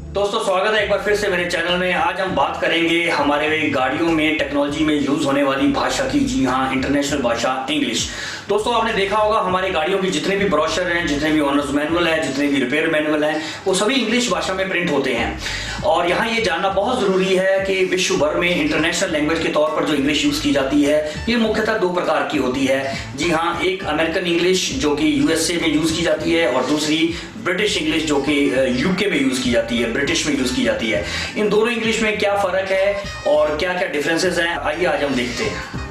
दोस्तों स्वागत है एक बार फिर से मेरे चैनल में। आज हम बात करेंगे हमारे गाड़ियों में टेक्नोलॉजी में यूज होने वाली भाषा की। जी हाँ, इंटरनेशनल भाषा इंग्लिश। दोस्तों आपने देखा होगा हमारी गाड़ियों की जितने भी ब्रोशर हैं, जितने भी ओनर्स मैनुअल है, जितने भी रिपेयर मैनुअल हैं, वो सभी इंग्लिश भाषा में प्रिंट होते हैं। और यहाँ ये जानना बहुत जरूरी है कि विश्व भर में इंटरनेशनल लैंग्वेज के तौर पर जो इंग्लिश यूज की जाती है ये मुख्यतः दो प्रकार की होती है। जी हाँ, एक अमेरिकन इंग्लिश जो कि यूएसए में यूज की जाती है और दूसरी ब्रिटिश इंग्लिश जो कि यूके में यूज की जाती है, ब्रिटिश में यूज की जाती है। इन दोनों इंग्लिश में क्या फर्क है और क्या क्या डिफरेंसेस हैं, आइए आज हम देखते हैं।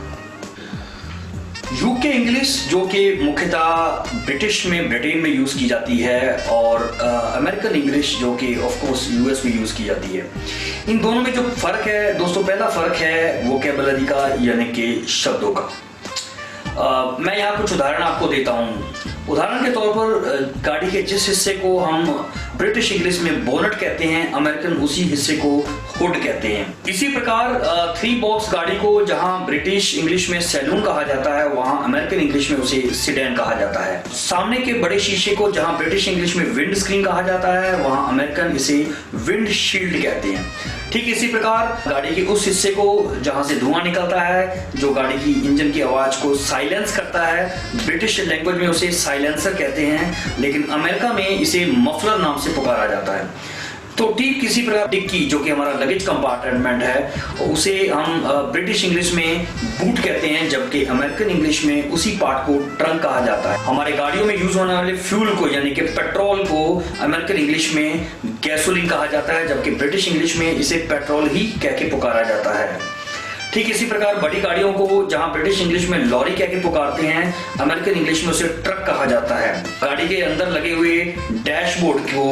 यूके इंग्लिश जो कि मुख्यतः ब्रिटिश में, ब्रिटेन में यूज की जाती है और अमेरिकन इंग्लिश जो कि ऑफ कोर्स यूएस में यूज की जाती है। इन दोनों में जो फर्क है दोस्तों, पहला फर्क है वोकैबुलरी का, यानी कि शब्दों का। मैं यहाँ कुछ उदाहरण आपको देता हूँ। उदाहरण के तौर पर गाड़ी के जिस हिस्से को हम ब्रिटिश इंग्लिश में बोनट कहते हैं, अमेरिकन उसी हिस्से को हुड कहते हैं। इसी प्रकार 3 बॉक्स गाड़ी को जहां ब्रिटिश इंग्लिश में सैलून कहा जाता है, वहां अमेरिकन इंग्लिश में उसे सिडेन कहा जाता है। सामने के बड़े शीशे को जहां ब्रिटिश इंग्लिश में विंड स्क्रीन कहा जाता है, वहां अमेरिकन इसे विंड शील्ड कहते हैं। ठीक इसी प्रकार गाड़ी के उस हिस्से को जहां से धुआं निकलता है, जो गाड़ी की इंजन की आवाज को साइलेंस करता है, ब्रिटिश लैंग्वेज में उसे साइलेंसर कहते हैं, लेकिन अमेरिका में इसे मफलर नाम से पुकारा जाता है। तो ठीक किसी प्रकार डिक्की जो कि हमारा लगेज कंपार्टमेंट है, उसे हम ब्रिटिश इंग्लिश में बूट कहते हैं, जबकि अमेरिकन इंग्लिश में उसी पार्ट को ट्रंक कहा जाता है। हमारे गाड़ियों में यूज होने वाले फ्यूल को, यानी कि पेट्रोल को, अमेरिकन इंग्लिश में गैसोलीन कहा जाता है, जबकि ब्रिटिश इंग्लिश में इसे पेट्रोल ही कह के पुकारा जाता है। ठीक इसी प्रकार बड़ी गाड़ियों को जहां ब्रिटिश इंग्लिश में लॉरी कह के पुकारते हैं, अमेरिकन इंग्लिश में उसे ट्रक कहा जाता है। गाड़ी के अंदर लगे हुए डैशबोर्ड को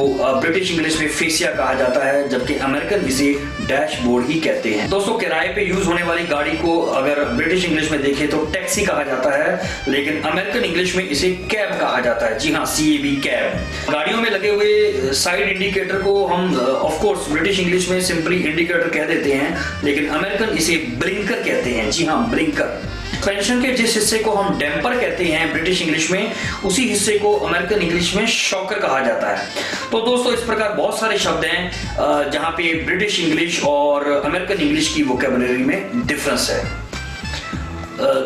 ब्रिटिश इंग्लिश में फेसिया कहा जाता है, जबकि अमेरिकन इसे डैशबोर्ड ही कहते हैं। दोस्तों किराए पे यूज होने वाली गाड़ी को अगर ब्रिटिश इंग्लिश में देखें तो टैक्सी कहा जाता है, लेकिन अमेरिकन इंग्लिश में इसे कैब कहा जाता है। जी हाँ, CAB कैब। गाड़ियों में लगे हुए साइड इंडिकेटर को हम ऑफ कोर्स ब्रिटिश इंग्लिश में सिंपली इंडिकेटर कह देते हैं, लेकिन अमेरिकन इसे ब्लिंकर कहते हैं। जी हाँ, ब्लिंकर। सस्पेंशन के जिस हिस्से को हम डैम्पर कहते हैं ब्रिटिश इंग्लिश में, उसी हिस्से को अमेरिकन इंग्लिश में शॉकर कहा जाता है। तो दोस्तों इस प्रकार बहुत सारे शब्द हैं जहां पे ब्रिटिश इंग्लिश और अमेरिकन इंग्लिश की वोकैबुलरी में डिफरेंस है।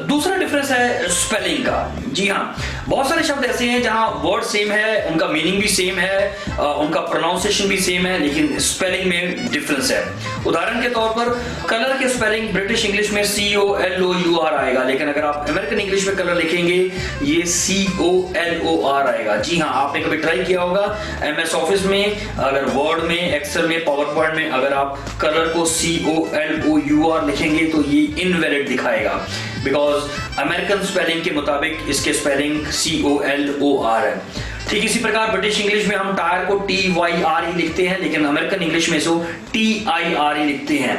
दूसरा डिफरेंस है स्पेलिंग का। जी हाँ, बहुत सारे शब्द ऐसे हैं जहां वर्ड सेम है, उनका मीनिंग भी सेम है, उनका प्रोनाउंसिएशन भी सेम है, लेकिन स्पेलिंग में डिफरेंस है। उदाहरण के तौर पर कलर के स्पेलिंग ब्रिटिश इंग्लिश में COLOUR आएगा, लेकिन अगर आप अमेरिकन इंग्लिश में कलर लिखेंगे ये COLOR आएगा। जी हाँ, आपने कभी ट्राई किया होगा MS ऑफिस में, अगर वर्ड में, एक्सेल में, पावर पॉइंट में अगर आप कलर को COLOUR लिखेंगे तो ये इनवैलिड दिखाएगा, बिकॉज अमेरिकन स्पेलिंग के मुताबिक इसके स्पेलिंग COLOR है। ठीक इसी प्रकार ब्रिटिश इंग्लिश में हम टायर को TYR ही लिखते हैं, लेकिन अमेरिकन इंग्लिश में इसको TIR ही लिखते हैं।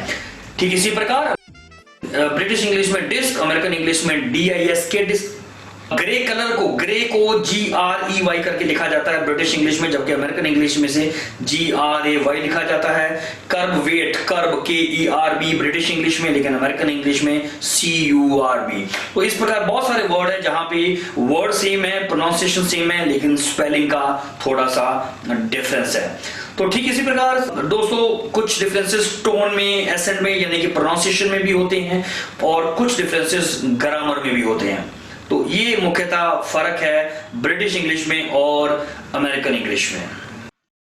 ठीक इसी प्रकार ब्रिटिश इंग्लिश में डिस्क, अमेरिकन इंग्लिश में DISK डिस्क। ग्रे कलर को, ग्रे को GREY करके लिखा जाता है ब्रिटिश इंग्लिश में, जबकि अमेरिकन इंग्लिश में से GRAY लिखा जाता है। कर्ब वेट, कर्ब KERB ब्रिटिश इंग्लिश में, लेकिन अमेरिकन इंग्लिश में CURB। तो इस प्रकार बहुत सारे वर्ड है जहां पे वर्ड सेम है, प्रोनाउंसिएशन सेम है, लेकिन स्पेलिंग का थोड़ा सा डिफरेंस है। तो ठीक इसी प्रकार दोस्तों कुछ डिफरेंसेस टोन में, एसेंट में, यानी कि प्रोनाउंसिएशन में भी होते हैं, और कुछ डिफरेंसेस ग्रामर में भी होते हैं। तो ये मुख्यतः फर्क है ब्रिटिश इंग्लिश में और अमेरिकन इंग्लिश में।